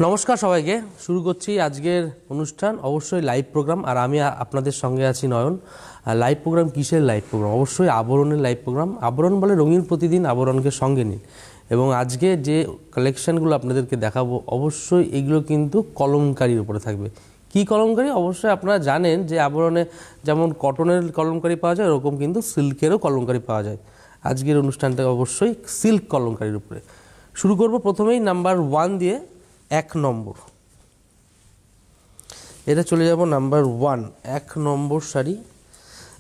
নমস্কার সবাইকে। শুরু করছি আজকের অনুষ্ঠান, অবশ্যই লাইভ প্রোগ্রাম। আর আমি আপনাদের সঙ্গে আছি নয়ন। লাইভ প্রোগ্রাম কিসের লাইভ প্রোগ্রাম? অবশ্যই আবরণের লাইভ প্রোগ্রাম। আবরণ বলে রঙিন প্রতিদিন, আবরণকে সঙ্গে নিন। এবং আজকে যে কালেকশানগুলো আপনাদেরকে দেখাবো, অবশ্যই এগুলো কিন্তু কলমকারির উপরে থাকবে। কি কলমকারি? অবশ্যই আপনারা জানেন যে আবরণে যেমন কটনের কলমকারি পাওয়া যায়, ওরকম কিন্তু সিল্কেরও কলমকারি পাওয়া যায়। আজকের অনুষ্ঠানটা অবশ্যই সিল্ক কলমকারির উপরে। শুরু করব প্রথমেই নাম্বার 1 দিয়ে। 1 নম্বর, এটা চলে যাব নাম্বার 1, 1 নম্বর শাড়ি।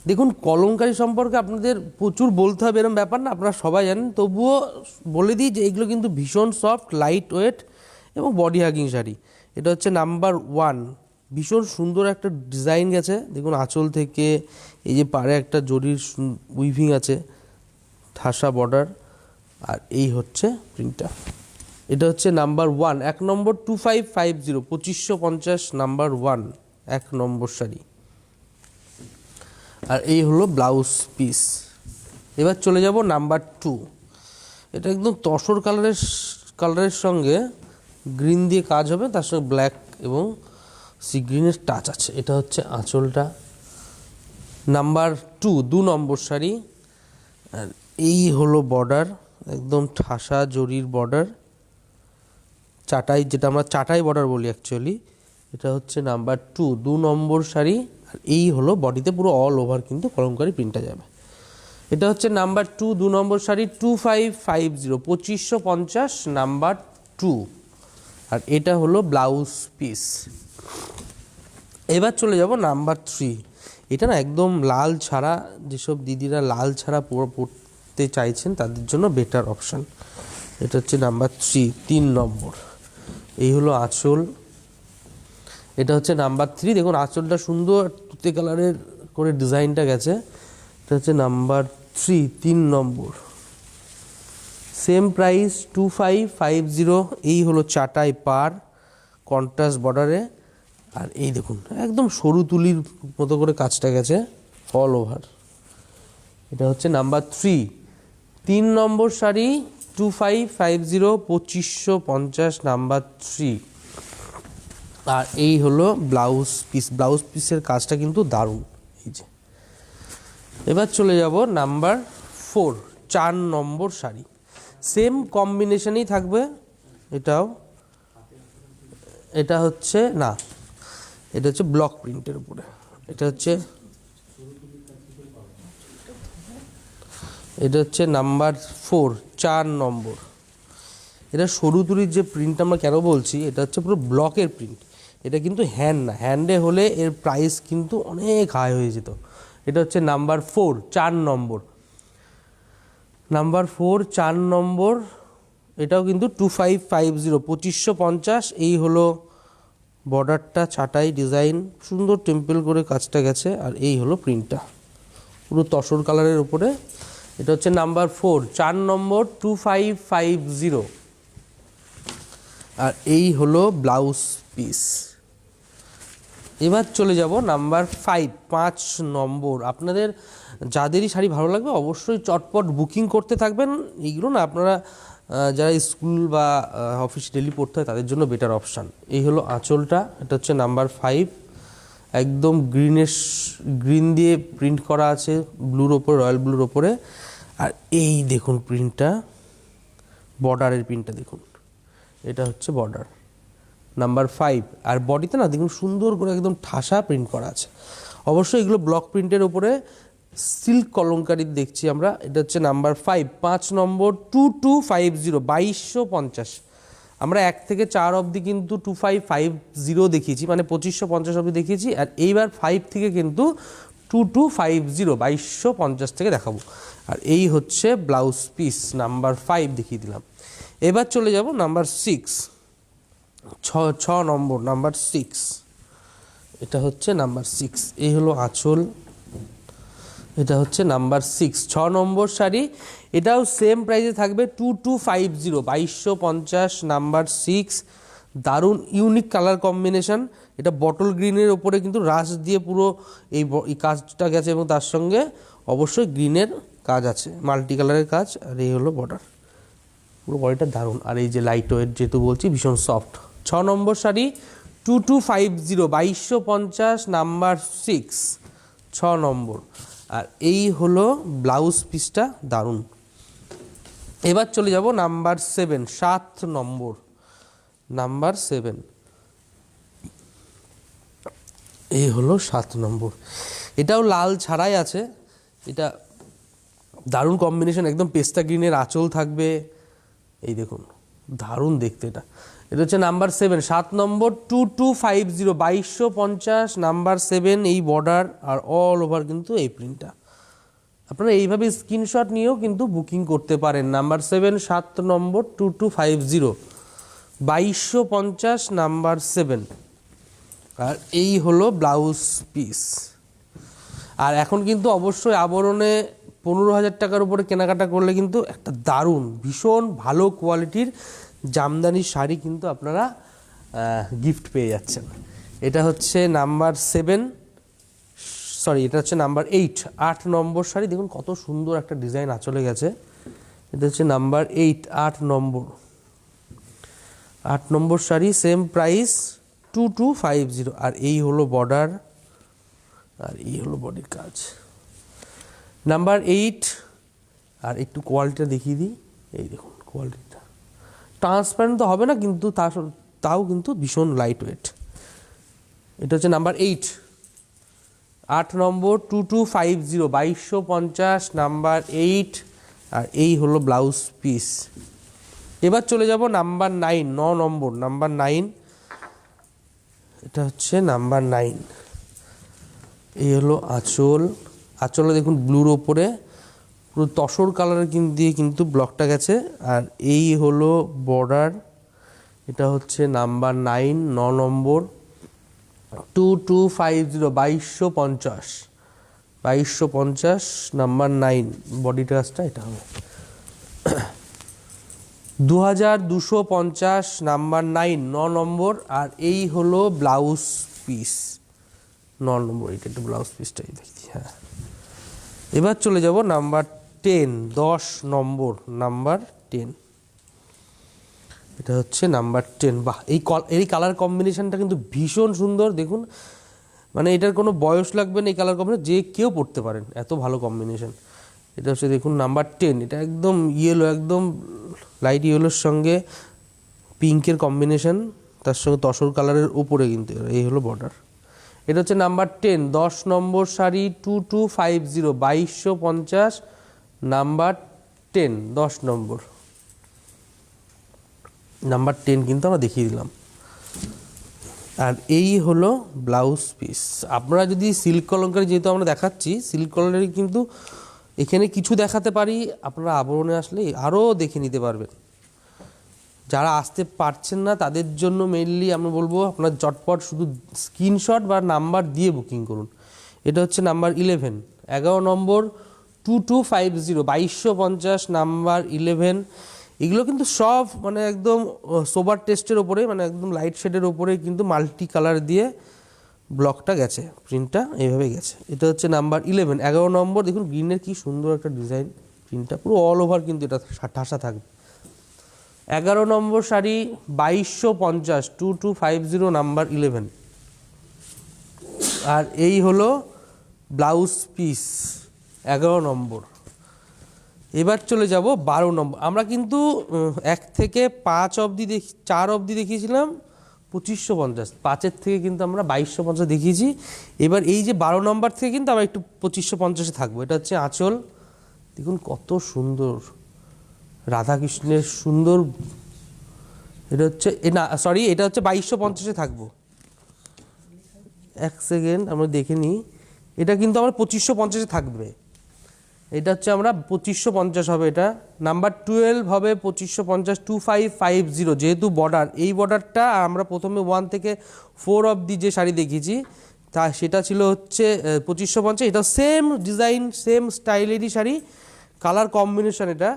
দেখুন, কলমকারি সম্পর্কে আপনাদের প্রচুর বলতে হবে এরকম ব্যাপার না, আপনারা সবাই জানেন। তবুও বলে দিই যে এগুলো কিন্তু ভীষণ সফট, লাইট ওয়েট এবং বডি হাগিং শাড়ি। এটা হচ্ছে নাম্বার 1। ভীষণ সুন্দর একটা ডিজাইন গেছে, দেখুন আঁচল থেকে এই যে পাড়ে একটা জরির উইভিং আছে, ঠাসা বর্ডার, আর এই হচ্ছে প্রিন্টটা। এটা হচ্ছে নাম্বার 1, 1 নম্বর, 2550, 2550 নাম্বার 1, 1 নম্বর শাড়ি। আর এই হলো ব্লাউজ পিস। এবার চলে যাব নাম্বার 2। এটা একদম তসর কালারের সঙ্গে গ্রিন দিয়ে কাজ হবে, তার সঙ্গে ব্ল্যাক এবং সি গ্রিনের টাচ আছে। এটা হচ্ছে আঁচলটা। নাম্বার 2, 2 নম্বর শাড়ি। আর এই হলো বর্ডার, একদম ঠাসা জরির বর্ডার, চাটাই, যেটা আমরা চাটাই বর্ডার বলি অ্যাকচুয়ালি। এটা হচ্ছে নাম্বার 2, 2 নম্বর শাড়ি। আর এই হলো বডিতে পুরো অল ওভার কিন্তু কলমকারি প্রিন্টটা যাবে। এটা হচ্ছে নাম্বার 2, 2 নম্বর শাড়ি, 2550, 2550 নাম্বার 2। আর এটা হলো ব্লাউজ পিস। এবার চলে যাব নাম্বার 3। এটা না একদম লাল ছাড়া, যেসব দিদিরা লাল ছাড়া পরতে চাইছেন তাদের জন্য বেটার অপশান। এটা হচ্ছে নাম্বার 3, 3 নম্বর। এই হলো আঁচল। এটা হচ্ছে নাম্বার 3। দেখুন আঁচলটা সুন্দর তুতে কালারের করে ডিজাইনটা গেছে। এটা হচ্ছে নাম্বার 3, 3 নম্বর। Same price 2550। এই হলো চাটাই পার, কন্ট্রাস্ট বর্ডারে। আর এই দেখুন একদম সরু তুলির মতো করে কাজটা গেছে অল ওভার। এটা হচ্ছে নাম্বার 3, 3 নম্বর শাড়ি, 2550, 2550 নাম্বার 3। আর এই হলো ব্লাউজ পিস। ব্লাউজ পিসের কাজটা কিন্তু দারুণ। এই যে এবার চলে যাব নাম্বার 4, 4 নম্বর শাড়ি। সেম কম্বিনেশনই থাকবে এটাও। এটা হচ্ছে না, এটা হচ্ছে ব্লক প্রিন্টের উপরে। এটা হচ্ছে নাম্বার 4, 4 নম্বর। এটা সরু তুলির যে প্রিন্ট আমরা কেন বলছি, এটা হচ্ছে পুরো ব্লকের প্রিন্ট। এটা কিন্তু হ্যান্ড না, হ্যান্ডে হলে এর প্রাইস কিন্তু অনেক হাই হয়ে যেত। এটা হচ্ছে নাম্বার 4, 4 নম্বর। নাম্বার 4, 4 নম্বর। এটাও কিন্তু 2550, 2550। এই হলো বর্ডারটা, ছাটাই ডিজাইন, সুন্দর টেম্পল করে কাজটা গেছে। আর এই হলো প্রিন্টটা পুরো তসর কালারের উপরে। এটা হচ্ছে নাম্বার 4, 4 নম্বর, 2550। আর এই হলো ব্লাউজ পিস। এবার চলে যাব নাম্বার 5, 5 নম্বর। আপনাদের যাদেরই শাড়ি ভালো লাগবে অবশ্যই চটপট বুকিং করতে থাকবেন। এইগুলো না আপনারা যারা স্কুল বা অফিস ডেলি পড়তে হয় তাদের জন্য বেটার অপশান। এই হলো আঁচলটা। এটা হচ্ছে নাম্বার 5, একদম গ্রিন দিয়ে প্রিন্ট করা আছে ব্লুর ওপরে, রয়্যাল ব্লুর ওপরে। আর এই দেখুন প্রিন্টটা, বর্ডারের প্রিন্টটা দেখুন। এটা হচ্ছে বর্ডার নাম্বার 5। আর বডিতে না দেখুন সুন্দর করে একদম ঠাসা প্রিন্ট করা আছে। অবশ্যই এগুলো ব্লক প্রিন্টের উপরে সিল্ক কলমকারি দেখছি আমরা। এটা হচ্ছে নাম্বার 5, 5 নম্বর, 2250, 2250। আমরা 1 থেকে 4 অবধি কিন্তু 2550 দেখিয়েছি, মানে 2550 অবধি দেখিয়েছি। আর এইবার 5 থেকে কিন্তু 2250, 2250 থেকে দেখাবো। আর এই হচ্ছে ব্লাউজ পিস নাম্বার 5 দেখিয়ে দিলাম। এবার চলে যাব নাম্বার 6, 6 নম্বর, নাম্বার 6। এটা হচ্ছে নাম্বার 6। এই হলো আঁচল। এটা হচ্ছে নাম্বার 6, 6 নম্বর শাড়ি। এটাও সেম প্রাইসে থাকবে 2250, 2250 নাম্বার 6। দারুণ ইউনিক কালার কম্বিনেশন। এটা বটল গ্রিনের ওপরে কিন্তু রাশ দিয়ে পুরো এই কাজটা গেছে, এবং তার সঙ্গে অবশ্যই গ্রিনের কাজ আছে, মাল্টি কালারের কাজ। আর এই হলো বর্ডার। পুরো বডিটা দারুণ। আর এই যে লাইট ওয়েট যেহেতু বলছি ভীষণ সফট। 6 নম্বর শাড়ি 2250 2250 নাম্বার 6, 6 নম্বর। আর এই হলো ব্লাউজ পিসটা, দারুণ। এবার চলে যাব নাম্বার 7, 7 নম্বর, নাম্বার 7, এই হলো 7 নম্বর। এটাও লাল ছাড়াই আছে, এটা দারুণ কম্বিনেশন, একদম পেস্তা গ্রিনের আঁচল থাকবে, এই দেখুন দারুণ দেখতে। এটা এটা হচ্ছে নাম্বার 7, 7 নম্বর 2250 2250 নাম্বার 7, এই বর্ডার আর অল ওভার কিন্তু এই প্রিন্টটা। আপনারা এইভাবে স্ক্রিনশট নিয়েও কিন্তু বুকিং করতে পারেন। নাম্বার 7, 7 নম্বর 2250 2250 নাম্বার 7। আর এই হলো ব্লাউজ পিস। আর এখন কিন্তু অবশ্যই আবরণে 15,000 টাকার উপরে কেনাকাটা করলে কিন্তু একটা দারুণ ভীষণ ভালো কোয়ালিটির জামদানি শাড়ি কিন্তু আপনারা গিফট পেয়ে যাচ্ছেন। এটা হচ্ছে নাম্বার 7, সরি এটা হচ্ছে নাম্বার 8, 8 নম্বর শাড়ি। দেখুন কত সুন্দর একটা ডিজাইন আঁচলে গেছে। এটা হচ্ছে নাম্বার 8, 8 নম্বর, 8 নম্বর শাড়ি, সেম প্রাইস 2250। আর এই হলো বর্ডার, আর এই হলো বডির কাজ। নাম্বার 8, আর একটু কোয়ালিটিটা দেখিয়ে দিই, এই দেখুন কোয়ালিটিটা ট্রান্সপারেন্ট তো হবে না কিন্তু তাও কিন্তু ভীষণ লাইট ওয়েট। এটা হচ্ছে নাম্বার 8, 8 নম্বর 2250 2250 নাম্বার 8। আর এই হলো ব্লাউজ পিস। এবার চলে যাব নাম্বার 9, 9 নম্বর, নাম্বার 9, এটা হচ্ছে নাম্বার 9। এই হলো আঁচল, আঁচলে দেখুন ব্লুর ওপরে পুরো তসর কালারের দিয়ে কিন্তু ব্লকটা গেছে। আর এই হলো বর্ডার। এটা হচ্ছে নাম্বার 9, 9 নম্বর 2250 2250 2250 নাম্বার 9, বডি টাচটা এটা হবে 2250 নাম্বার 9, 9 নম্বর। আর এই হলো ব্লাউজ পিস 9 নম্বর। এটা একটু ব্লাউজ পিসটাই দেখি। হ্যাঁ, এবার চলে যাব নাম্বার 10, 10 নম্বর, নাম্বার 10। এটা হচ্ছে নাম্বার 10। বাহ, এই কালার কম্বিনেশনটা কিন্তু ভীষণ সুন্দর। দেখুন মানে এটার কোনো বয়স লাগবে না, এই কালার কম্বিনেশন যে কেউ পরতে পারেন, এত ভালো কম্বিনেশন। এটা হচ্ছে দেখুন নাম্বার 10, এটা একদম ইয়েলো, একদম লাইট ইয়েলোর সঙ্গে পিঙ্কের কম্বিনেশন, তার সঙ্গে তসর কালারের উপরে কিন্তু এই হলো বর্ডার। এটা হচ্ছে নাম্বার 10, 10 নম্বর শাড়ি 2250 2250 নাম্বার 10, 10 নম্বর, নাম্বার 10 কিন্তু আমরা দেখিয়ে দিলাম। আর এই হলো ব্লাউজ পিস। আপনারা যদি সিল্ক কলমকারি, যেহেতু আমরা দেখাচ্ছি সিল্ক কলমকারি, কিন্তু এখানে কিছু দেখাতে পারি, আপনারা আবরণে আসলে আরও দেখে নিতে পারবেন। যারা আসতে পারছেন না তাদের জন্য মেইনলি আমরা বলবো আপনার চটপট শুধু স্ক্রিনশট বা নাম্বার দিয়ে বুকিং করুন। এটা হচ্ছে নাম্বার 11, 11 নম্বর 2250 2250 নাম্বার 11। এগুলো কিন্তু সব মানে একদম সোবার টেস্টের ওপরে, মানে একদম লাইট শেডের ওপরে কিন্তু মাল্টি কালার দিয়ে ব্লকটা গেছে, প্রিন্টটা এইভাবে গেছে। এটা হচ্ছে নাম্বার 11, 11 নম্বর। দেখুন গ্রিনের কি সুন্দর একটা ডিজাইন, প্রিন্টটা পুরো অল ওভার কিন্তু এটা ঠাসা থাকবে। 11 নম্বর শাড়ি 2250 2250 নাম্বার 11। আর এই হলো ব্লাউজ পিস 11 নম্বর। এবার চলে যাব 12 নম্বর। আমরা কিন্তু 1 থেকে 5 অবধি 4 অবধি দেখিয়েছিলাম 2550, 5-এর থেকে কিন্তু আমরা 2250 দেখিয়েছি। এবার এই যে 12 নম্বর থেকে কিন্তু আমরা একটু 2550-এ থাকবো। এটা হচ্ছে আঁচল, দেখুন কত সুন্দর রাধাকৃষ্ণের সুন্দর। এটা হচ্ছে না সরি, এটা হচ্ছে 2250-এ থাকবো। 1 সেকেন্ড আমরা দেখে নিই। এটা কিন্তু আমরা 2550-এ থাকবে। এটা হচ্ছে আমরা 2550 হবে। এটা নাম্বার 12 হবে 2550 2550, যেহেতু বর্ডার, এই বর্ডারটা আমরা প্রথমে 1 থেকে 4 অবধি যে শাড়ি দেখিয়েছি তা সেটা ছিল হচ্ছে 2550। এটা সেম ডিজাইন সেম স্টাইলেরই শাড়ি, কালার কম্বিনেশন এটা,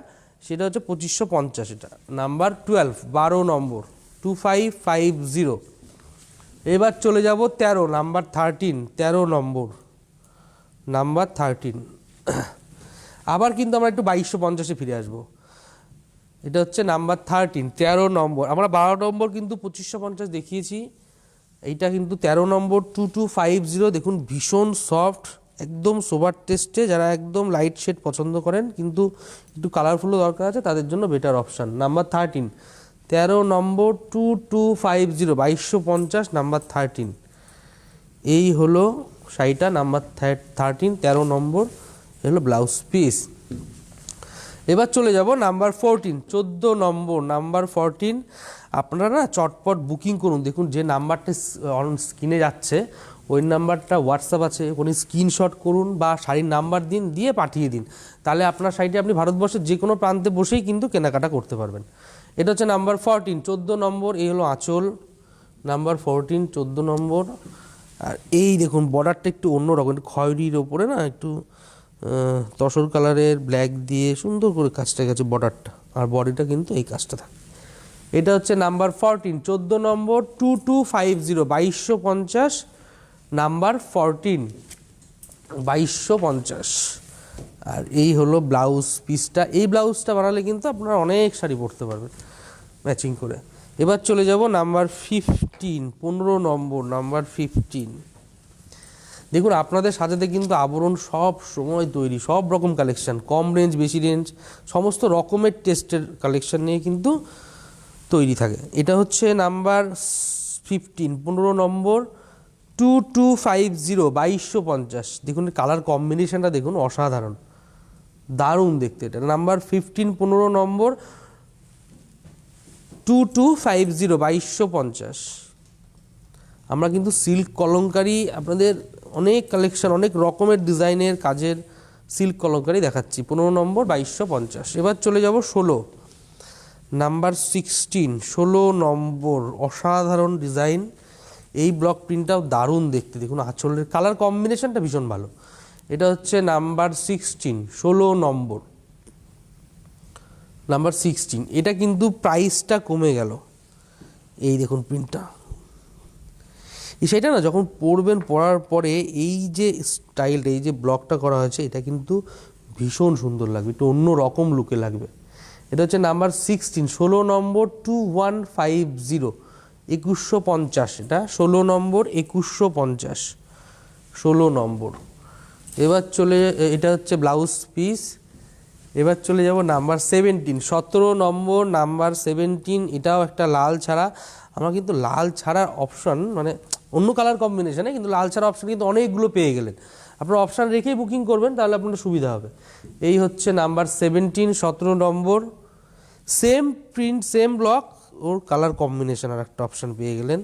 সেটা হচ্ছে 2550। এটা নাম্বার 12, 12 নম্বর 2550। এবার চলে যাব 13, নাম্বার 13, 13 নম্বর, নাম্বার 13। আবার কিন্তু আমরা একটু 2250-এ ফিরে আসবো। এটা হচ্ছে নাম্বার 13, 13 নম্বর। আমরা 12 নম্বর কিন্তু 2550 দেখিয়েছি, এইটা কিন্তু 13 নম্বর 2250। দেখুন ভীষণ সফট, একদম সোবার টেস্টে, যারা একদম লাইট শেড পছন্দ করেন কিন্তু একটু কালারফুলও দরকার আছে তাদের জন্য বেটার অপশান। নাম্বার 13, 13 নম্বর 2250, 2250 নাম্বার 13। এই হলো শাড়িটা নাম্বার 13, 13 নম্বর হলো ব্লাউজ পিস। এবার চলে যাব নাম্বার 14, 14 নম্বর নাম্বার 14। আপনারা না চটপট বুকিং করুন। দেখুন যে নাম্বারটা অন স্ক্রিনে যাচ্ছে ওই নাম্বারটা হোয়াটসঅ্যাপ আছে, ওখানে স্ক্রিনশট করুন বা শাড়ির নাম্বার দিন, দিয়ে পাঠিয়ে দিন। তাহলে আপনার শাড়িটি আপনি ভারতবর্ষের যে কোনো প্রান্তে বসেই কিন্তু কেনাকাটা করতে পারবেন। এটা হচ্ছে নাম্বার 14, 14 নম্বর। এই হলো আঁচল, নাম্বার 14, 14 নম্বর। আর এই দেখুন বর্ডারটা একটু অন্যরকম, একটু খয়েরির ওপরে না একটু তসর কালারের ব্ল্যাক দিয়ে সুন্দর করে কাজটা গেছে বর্ডারটা, আর বডিটা কিন্তু এই কাজটা থাকে। এটা হচ্ছে নাম্বার 14, 14 নম্বর 2250, 2250 নাম্বার 14, 2250। আর এই হলো ব্লাউজ পিসটা। এই ব্লাউজটা বানালে কিন্তু আপনারা অনেক শাড়ি পরতে পারবেন ম্যাচিং করে। এবার চলে যাব নাম্বার 15, 15 নম্বর নাম্বার 15। দেখুন আপনাদের সাজাতে কিন্তু আবরণ সব সময় তৈরি, সব রকম কালেকশান, কম রেঞ্জ বেশি রেঞ্জ সমস্ত রকমের টেস্টের কালেকশান নিয়ে কিন্তু তৈরি থাকে। এটা হচ্ছে নাম্বার 15, 15 নম্বর 2250, 2250। দেখুন কালার কম্বিনেশনটা দেখুন অসাধারণ, দারুণ দেখতে। এটা নাম্বার 15, 15 নম্বর 2250, 2250। আমরা কিন্তু সিল্ক কলমকারি আপনাদের অনেক কালেকশন, অনেক রকমের ডিজাইনের কাজের সিল্ক কলমকারি দেখাচ্ছি। 15 নম্বর 2250। এবার চলে যাব 16 নাম্বার 16, 16 নম্বর। অসাধারণ ডিজাইন, এই ব্লক প্রিন্টটাও দারুণ দেখতে। দেখুন আঁচলের কালার কম্বিনেশনটা ভীষণ ভালো। এটা হচ্ছে নাম্বার 16, 16 নম্বর নাম্বার 16। এটা কিন্তু প্রাইসটা কমে গেল, এই দেখুন প্রিন্টটা। সেটা না যখন পরবেন, পরার পরে এই যে স্টাইলটা, এই যে ব্লকটা করা হয়েছে, এটা কিন্তু ভীষণ সুন্দর লাগবে, একটু অন্য রকম লুকে লাগবে। এটা হচ্ছে নাম্বার 16, 16 নম্বর 2150, 2150। এটা 16 নম্বর 2150, 16 নম্বর। এবার এটা হচ্ছে ব্লাউজ পিস। এবার চলে যাব নাম্বার 17, 17 নম্বর নাম্বার 17। এটাও একটা লাল ছাড়া। আমরা কিন্তু লাল ছাড়ার অপশান, মানে অন্য কালার কম্বিনেশানে কিন্তু লাল ছাড়া অপশান কিন্তু অনেকগুলো পেয়ে গেলেন। আপনারা অপশান রেখেই বুকিং করবেন, তাহলে আপনার সুবিধা হবে। এই হচ্ছে নাম্বার 17, 17 নম্বর। সেম প্রিন্ট সেম ব্লক, ওর কালার কম্বিনেশন আর একটা অপশান পেয়ে গেলেন।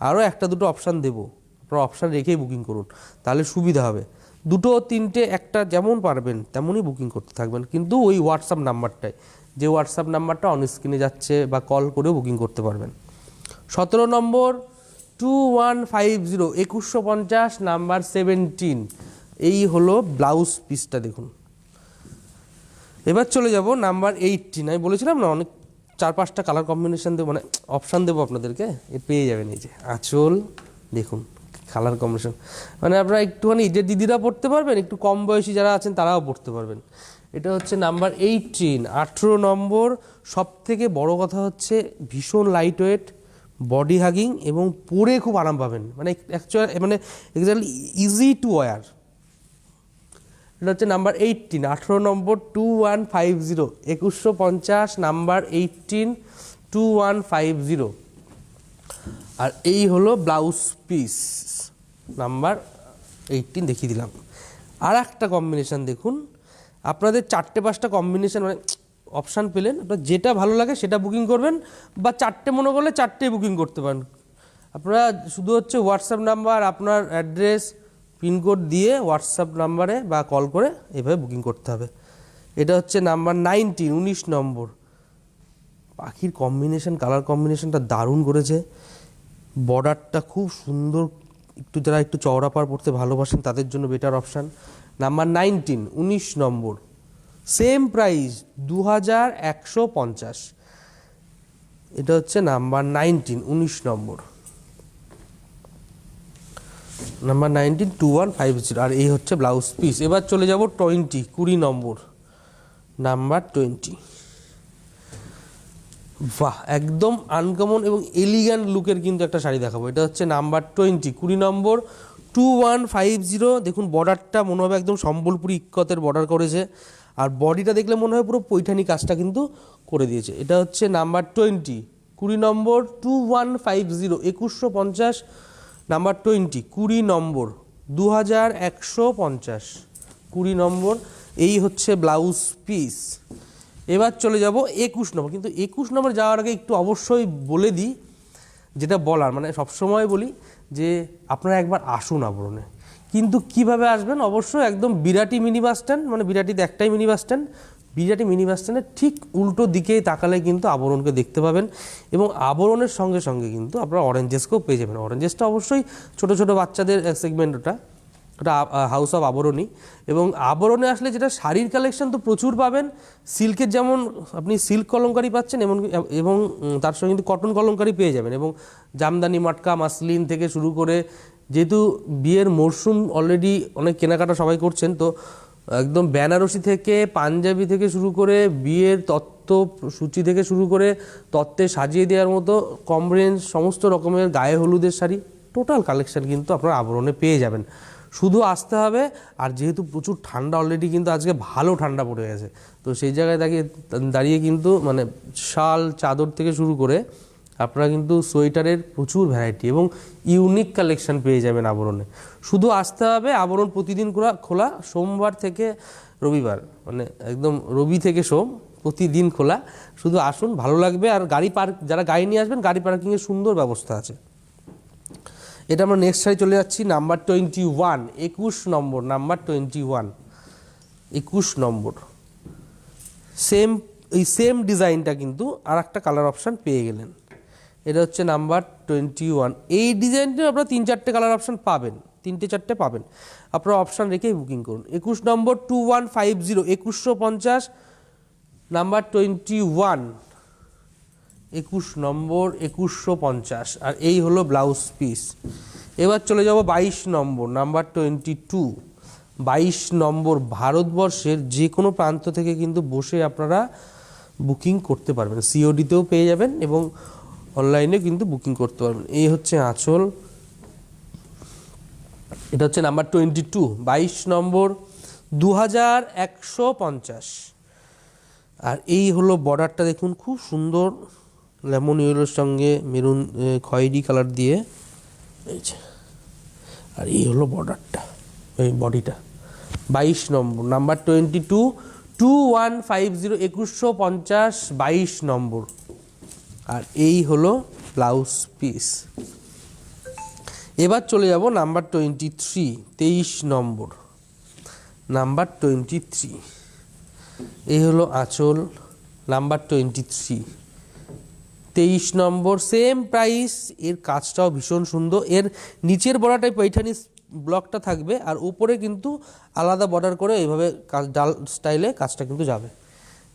আরও একটা দুটো অপশান দেবো, আপনারা অপশান রেখেই বুকিং করুন, তাহলে সুবিধা হবে। দুটো তিনটে একটা যেমন পারবেন তেমনই বুকিং করতে থাকবেন, কিন্তু ওই হোয়াটসঅ্যাপ নাম্বারটায়, যে হোয়াটসঅ্যাপ নাম্বারটা অন স্ক্রিনে যাচ্ছে, বা কল করেও বুকিং করতে পারবেন। 17 নম্বর 2150, 2150 নাম্বার 17। এই হলো ব্লাউজ পিসটা দেখুন। এবার চলে যাব নাম্বার 18। আমি বলেছিলাম না অনেক 4-5টা কালার কম্বিনেশন দেবো, মানে অপশান দেবো আপনাদেরকে, পেয়ে যাবেন। এই যে আঁচল দেখুন, কালার কম্বিনেশন, মানে আপনারা একটুখানি যে দিদিরা পড়তে পারবেন, একটু কম বয়সী যারা আছেন তারাও পড়তে পারবেন। এটা হচ্ছে নাম্বার 18, 18 নম্বর। সব থেকে বড় কথা হচ্ছে ভীষণ লাইট ওয়েট, বডি হাগিং, এবং পরে খুব আরাম পাবেন, মানে এক্স্যাক্টলি ইজি টু ওয়্যার। এটা হচ্ছে নাম্বার 18, 18 নম্বর 2150, 2150 নাম্বার 18, 2150। আর এই হলো ব্লাউজ পিস নাম্বার 18 দেখিয়ে দিলাম। আর একটা কম্বিনেশান দেখুন, আপনাদের 4-5টা কম্বিনেশান, মানে অপশান পেলেন, আপনার যেটা ভালো লাগে সেটা বুকিং করবেন, বা 4টে মনে করলে 4টেই বুকিং করতে পারেন। আপনারা শুধু হচ্ছে হোয়াটসঅ্যাপ নাম্বার, আপনার অ্যাড্রেস, পিনকোড দিয়ে হোয়াটসঅ্যাপ নাম্বারে বা কল করে এভাবে বুকিং করতে হবে। এটা হচ্ছে নাম্বার 19, 19 নম্বর। পাখির কম্বিনেশন, কালার কম্বিনেশনটা দারুণ করেছে, বর্ডারটা খুব সুন্দর। যারা একটু চওড়া পাড় পড়তে ভালোবাসেন তাদের জন্য better option. Number 19, 19 number. Same price 2150। এটা হচ্ছে নাম্বার 19, 19 নম্বর নাম্বার 19, 2150। আর এই হচ্ছে ব্লাউজ পিস। এবার চলে যাব 20, 20 নম্বর নাম্বার 20। বাহ, একদম আনকমন এবং এলিগ্যান্ট লুকের কিন্তু একটা শাড়ি দেখাবো। এটা হচ্ছে নাম্বার 20, 20 নম্বর 2150। দেখুন বর্ডারটা মনে হবে একদম সম্বলপুরি ইক্কতের বর্ডার করেছে, আর বডিটা দেখলে মনে হয় পুরো পৈঠানি কাজটা কিন্তু করে দিয়েছে। এটা হচ্ছে নাম্বার 20, 20 নম্বর 2150, 2150। নাম্বার 20, 20 নম্বর 2150, 20 নম্বর। এই হচ্ছে ব্লাউজ পিস। এবার চলে যাব 21 নম্বর। কিন্তু 21 নম্বর যাওয়ার আগে একটু অবশ্যই বলে দিই, যেটা বলার মানে সবসময় বলি যে আপনারা একবার আসুন আবরণে। কিন্তু কিভাবে আসবেন? অবশ্যই একদম বিরাটি মিনি বাস স্ট্যান্ড, মানে বিরাটিতে একটাই mini bus stand, Birati mini bus স্ট্যান্ডের ঠিক উল্টো দিকেই তাকালে কিন্তু আবরণকে দেখতে পাবেন। এবং আবরণের সঙ্গে সঙ্গে কিন্তু আপনারা অরেঞ্জেসকেও পেয়ে যাবেন। অরেঞ্জেসটা অবশ্যই ছোটো ছোটো বাচ্চাদের সেগমেন্ট, ওটা হাউস অফ আবরণী। এবং আবরণে আসলে যেটা শাড়ির কালেকশন তো প্রচুর পাবেন। সিল্কের যেমন আপনি সিল্ক কলমকারি পাচ্ছেন, এবং তার সঙ্গে কিন্তু কটন কলমকারি পেয়ে যাবেন। এবং জামদানি, মাটকা, মাসলিন থেকে শুরু করে, যেহেতু বিয়ের মরশুম অলরেডি অনেক কেনাকাটা সবাই করছেন, তো একদম বেনারসি থেকে পাঞ্জাবি থেকে শুরু করে বিয়ের তত্ত্ব সূচি থেকে শুরু করে তত্ত্বে সাজিয়ে দেওয়ার মতো কম রেঞ্জ সমস্ত রকমের গায়ে হলুদের শাড়ি টোটাল কালেকশন কিন্তু আপনারা আবরণে পেয়ে যাবেন। শুধু আসতে হবে। আর যেহেতু প্রচুর ঠান্ডা অলরেডি কিন্তু আজকে ভালো ঠান্ডা পড়ে গেছে, তো সেই জায়গায় দাঁড়িয়ে কিন্তু মানে শাল, চাদর থেকে শুরু করে আপনারা কিন্তু সোয়েটারের প্রচুর ভ্যারাইটি এবং ইউনিক কালেকশন পেয়ে যাবেন আবরণে। শুধু আসতে হবে। আবরণ প্রতিদিন খোলা, সোমবার থেকে রবিবার, মানে একদম রবি থেকে সোম, প্রতিদিন খোলা। শুধু আসুন, ভালো লাগবে। আর যারা গাড়ি নিয়ে আসবেন, গাড়ি পার্কিংয়ের সুন্দর ব্যবস্থা আছে। এটা আমরা নেক্সট শাড়ি চলে যাচ্ছি, নাম্বার 21, 21 নম্বর, নাম্বার 21, 21 নম্বর। সেম ডিজাইনটা কিন্তু আর একটা কালার অপশান পেয়ে গেলেন। এটা হচ্ছে নাম্বার 21। এই ডিজাইনটা আপনারা 3-4টে কালার অপশান পাবেন, 3-4টে পাবেন। আপনারা অপশান রেখেই বুকিং করুন। 21 নম্বর 2150, 2150, নাম্বার 21, 21 নম্বর 2150। আর এই হলো ব্লাউজ পিস। এবার চলে যাব 22 নম্বর, নাম্বার 22, 22 নম্বর। ভারতবর্ষের যে কোনো প্রান্ত থেকে কিন্তু বসে আপনারা বুকিং করতে পারবেন, সিওডিতেও পেয়ে যাবেন এবং অনলাইনে কিন্তু বুকিং করতে পারবেন। এই হচ্ছে আঁচল। এটা হচ্ছে নাম্বার 22, 22 নম্বর 2150। আর এই হলো বর্ডারটা, দেখুন খুব সুন্দর লেমন ইয়েলোর সঙ্গে মেরুন খয়েরি কালার দিয়ে। আর এই হলো বর্ডারটা, এই বডিটা। 22 নম্বর, নাম্বার 22, 2150, 2150, 22 নম্বর। আর এই হলো ব্লাউজ পিস। এবার চলে যাব নাম্বার 23, 23 নম্বর, নাম্বার 23। এই হলো আঁচল, নাম্বার 23, 23 নম্বর। সেম প্রাইস, এর কাজটাও ভীষণ সুন্দর। এর নিচের বর্ডারটাই পৈঠানি ব্লকটা থাকবে, আর উপরে কিন্তু আলাদা বর্ডার করে এইভাবে ডাল স্টাইলে কাজটা কিন্তু যাবে।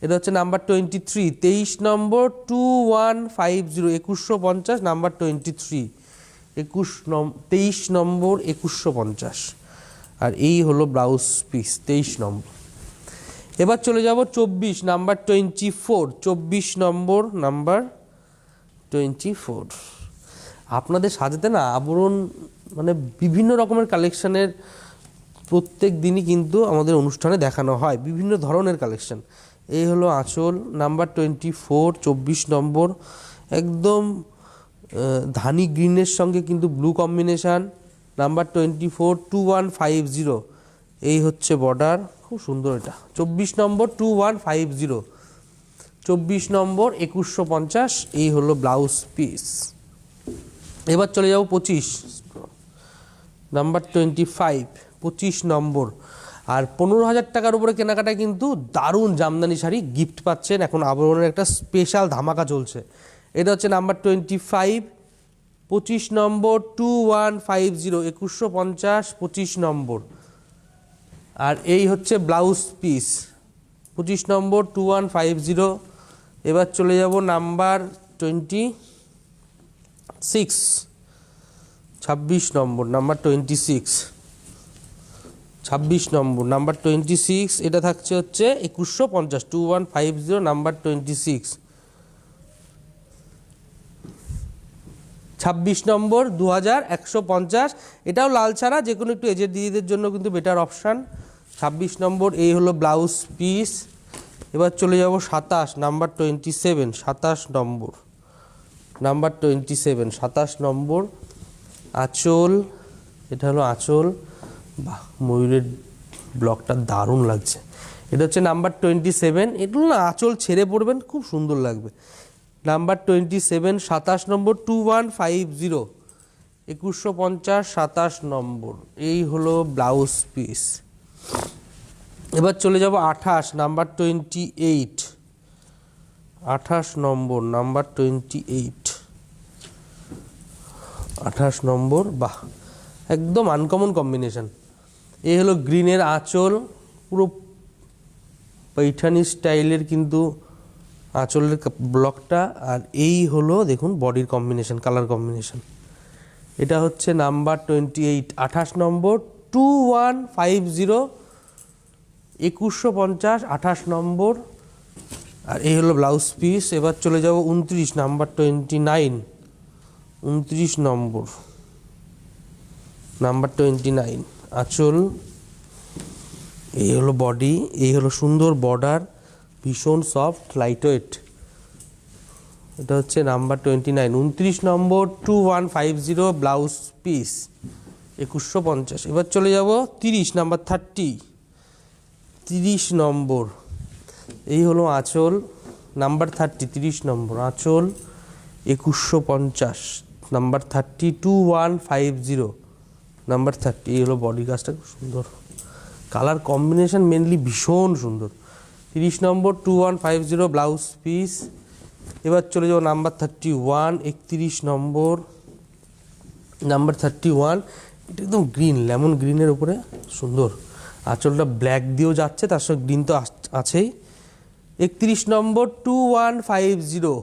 এটা হচ্ছে নাম্বার 23, 23 নম্বর 2150, 2150, নাম্বার 23, 23 নম্বর 2150। আর এই হলো ব্লাউজ পিস, 23 নম্বর। এবার চলে যাব 24, নাম্বার 24, 24 নম্বর, নাম্বার 24। আপনাদের সাজাতে না আবরণ মানে বিভিন্ন রকমের কালেকশানের প্রত্যেক দিনই কিন্তু আমাদের অনুষ্ঠানে দেখানো হয়, বিভিন্ন ধরনের কালেকশন। এই হলো আঁচল, নাম্বার 24, 24 নম্বর। একদম ধানি গ্রিনের সঙ্গে কিন্তু ব্লু কম্বিনেশান, নাম্বার 24, 2150। এই হচ্ছে বর্ডার, খুব সুন্দর। এটা 24 নম্বর 2150, 24 নম্বর 2150। এই হলো ব্লাউজ পিস। এবার চলে যাব 25, নাম্বার 25, 25 নম্বর। আর 15,000 টাকার উপরে কেনাকাটায় কিন্তু দারুণ জামদানি শাড়ি গিফট পাচ্ছেন। এখন আবরণের একটা স্পেশাল ধামাকা চলছে। এটা হচ্ছে নাম্বার 25, 25 নম্বর 2150, 2150, 25 নম্বর। আর এই হচ্ছে ব্লাউজ পিস, 25 নম্বর 2150। এবার চলে যাব নাম্বার 26, 26 নম্বর, নাম্বার 26, 26 নম্বর, নাম্বার 26। এটা থাকছে হচ্ছে 2150, 2150, নাম্বার 26। 26 নম্বর 2150, এটাও লাল ছাড়া, যে কোনো একটু এজেড দিদিদের জন্য কিন্তু বেটার অপশান। 26 নম্বর এই হলো ব্লাউজ পিস। এবার চলে যাব 27 নাম্বার 27, 27 নম্বর, নাম্বার 27, 27 নম্বর আঁচল। এটা হলো আঁচল, বাহ ময়ূরের ব্লকটা দারুণ লাগছে। এটা হচ্ছে নাম্বার 27, এগুলো না আঁচল ছেড়ে পড়বেন, খুব সুন্দর লাগবে। নাম্বার 27, 27 নম্বর 2150, 2150, 27 নম্বর এই হলো ব্লাউজ পিস। এবার চলে যাব 28 নাম্বার 28, 28 নম্বর, নাম্বার 28, 28 নম্বর, বাহ একদম আনকমন কম্বিনেশন। এই হলো গ্রিনের আঁচল, পুরো পৈঠানি স্টাইলের কিন্তু আঁচলের ব্লকটা, আর এই হলো দেখুন বডির কম্বিনেশন, কালার কম্বিনেশন। এটা হচ্ছে নাম্বার 28, 28 নম্বর 2150, 2150, 28 নম্বর, আর এই হলো ব্লাউজ পিস। এবার চলে যাব 29 নাম্বার 29, 29 নম্বর, নাম্বার 29 আঁচল, এই হলো বডি, এই হলো সুন্দর বর্ডার, ভীষণ সফট লাইট ওয়েট। এটা হচ্ছে নাম্বার 29, 29 নম্বর 2150, ব্লাউজ পিস 2150। এবার চলে যাব 30 নাম্বার 30, 30 নম্বর এই হলো আঁচল, নাম্বার 30, 30 নম্বর আঁচল 2150, নাম্বার 30, 2150, নাম্বার 30 এই হলো বডি কাজটা, খুব সুন্দর কালার কম্বিনেশন, মেনলি ভীষণ সুন্দর। 30 নম্বর 2150, ব্লাউজ পিস। এবার চলে যাবো নাম্বার 31, 31 নম্বর, নাম্বার 31, এটা একদম গ্রিন, লেমন গ্রিনের উপরে সুন্দর, আঁচলটা ব্ল্যাক দিয়েও যাচ্ছে, তার সঙ্গে গ্রিন তো আছেই। 31 নম্বর 2150,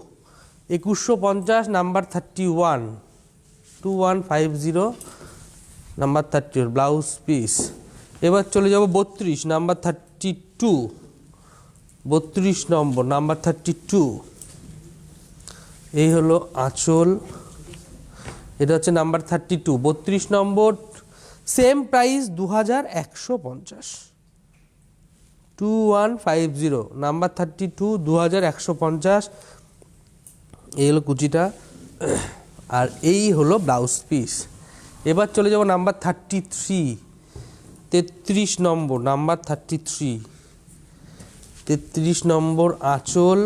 2150, নাম্বার 31, 2150, নাম্বার 30 ব্লাউজ পিস। এবার চলে যাব 32 নাম্বার 32, 32 নম্বর, নাম্বার 32 এই হলো আঁচল, এটা হচ্ছে নাম্বার 32, 32 নম্বর, সেম প্রাইস 2150, 2150, নাম্বার 32, 2150, এই হলো কুচিটা, আর এই হলো ব্লাউজ পিস। এবার চলে যাব নাম্বার 33, 33 নম্বর, নাম্বার 33, 33 নম্বর আঁচল,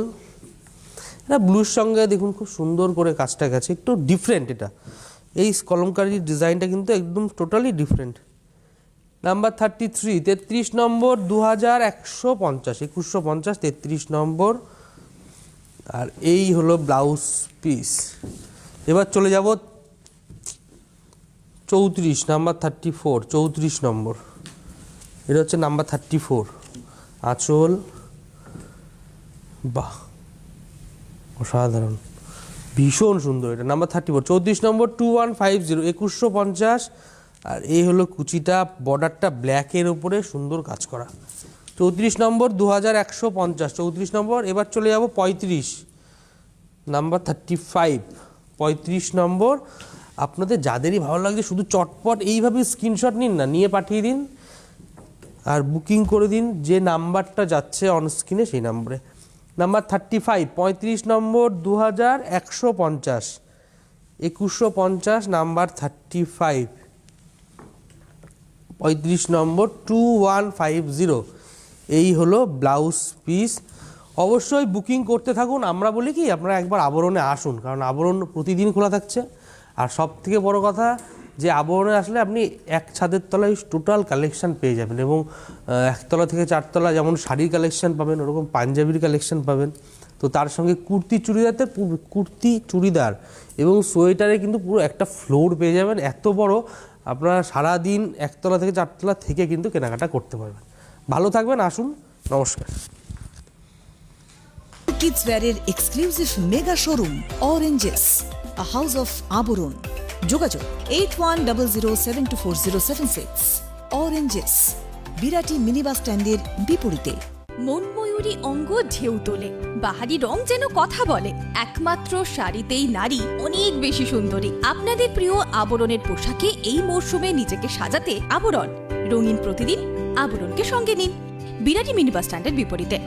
এটা ব্লুর সঙ্গে দেখুন খুব সুন্দর করে কাজটা গেছে, একটু ডিফারেন্ট এটা, এই কলমকারির ডিজাইনটা কিন্তু একদম টোটালি ডিফারেন্ট। নাম্বার 33, 33 নম্বর 2150, 2150, 33 নম্বর, আর এই হলো ব্লাউজ পিস। এবার চলে যাব 34 নাম্বার 34, 34 নম্বর, এটা হচ্ছে নাম্বার 34 আঁচল, বাহ অসাধারণ ভীষণ সুন্দর, এটা নাম্বার 34, 34 নম্বর 2150, 2150, আর এই হলো কুচিটা, বর্ডারটা ব্ল্যাকের উপরে সুন্দর কাজ করা। 34 নম্বর 2150, 34 নম্বর। এবার চলে যাব 35 নাম্বার 35, 35 নম্বর। আপনাদের যাদেরই ভালো লাগছে শুধু চটপট এইভাবে স্ক্রিনশট নিন না, নিয়ে পাঠিয়ে দিন আর বুকিং করে দিন, যে নাম্বারটা যাচ্ছে অন স্ক্রিনে সেই নাম্বারে। নাম্বার 35, 35 নম্বর 2150, 2150, নাম্বার 35, 35 নম্বর 2150, এই হলো ব্লাউজ পিস। অবশ্যই বুকিং করতে থাকুন। আমরা বলি কি আপনারা একবার আবরণে আসুন, কারণ আবরণ প্রতিদিন খোলা থাকছে। আর সব থেকে বড় কথা যে আবরণে আসলে আপনি এক ছাদের তলায় টোটাল কালেকশান পেয়ে যাবেন, এবং একতলা থেকে চারতলা যেমন শাড়ির কালেকশান পাবেন, ওরকম পাঞ্জাবির কালেকশান পাবেন। তো তার সঙ্গে কুর্তি চুড়িদার এবং সোয়েটারে কিন্তু পুরো একটা ফ্লোর পেয়ে যাবেন এত বড়, আপনারা সারাদিন একতলা থেকে চারতলা থেকে কিন্তু কেনাকাটা করতে পারবেন। ভালো থাকবেন, আসুন, নমস্কার। কিডস ওয়্যারের exclusive mega showroom Oranges, a house of Aboron. যোগাযোগ 8100724076। অরেঞ্জেস, বিরাটি মিনি বাস স্ট্যান্ডের বিপরীতে। মনময়ূরী অঙ্গ ঢেউ তোলে, বাহারি রং যেন কথা বলে। একমাত্র শাড়িতেই নারী অনেক বেশি সুন্দরী। আপনাদের প্রিয় আবরণের পোশাকে এই মরশুমে নিজেকে সাজাতে আবরণ। রঙিন প্রতিদিন আবরণকে সঙ্গে নিন, বিরাটি মিনি বাস স্ট্যান্ডের বিপরীতে।